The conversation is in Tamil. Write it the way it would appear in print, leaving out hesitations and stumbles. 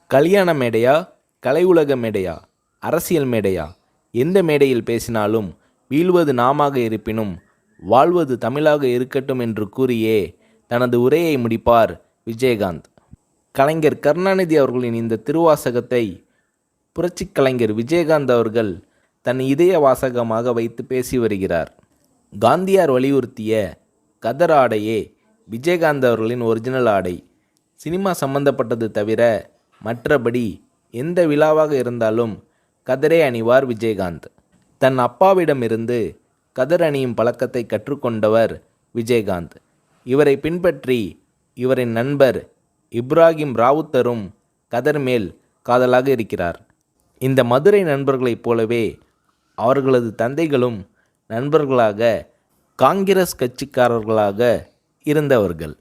கல்யாண மேடையா, கலை உலக மேடையா, அரசியல் மேடையா, எந்த மேடையில் பேசினாலும் வீழ்வது நாமாக இருப்பினும் வாழ்வது தமிழாக இருக்கட்டும் என்று கூறியே தனது உரையை முடிப்பார் விஜயகாந்த். கலைஞர் கருணாநிதி அவர்களின் இந்த திருவாசகத்தை புரட்சிக் கலைஞர் விஜயகாந்த் அவர்கள் தன் இதய வாசகமாக வைத்து பேசி வருகிறார். காந்தியார் வலியுறுத்திய கதர் ஆடையே விஜயகாந்த் அவர்களின் ஒரிஜினல் ஆடை. சினிமா சம்பந்தப்பட்டது தவிர மற்றபடி எந்த விழாவாக இருந்தாலும் கதரே அணிவார் விஜயகாந்த். தன் அப்பாவிடமிருந்து கதர் அணியும் பழக்கத்தை கற்றுக்கொண்டவர் விஜயகாந்த். இவரை பின்பற்றி இவரின் நண்பர் இப்ராஹிம் ராவுத்தரும் கதர் மேல் காதலாக இருக்கிறார். இந்த மதுரை நண்பர்களைப் போலவே அவர்களது தந்தைகளும் நண்பர்களாக காங்கிரஸ் கட்சிக்காரர்களாக இருந்தவர்கள்.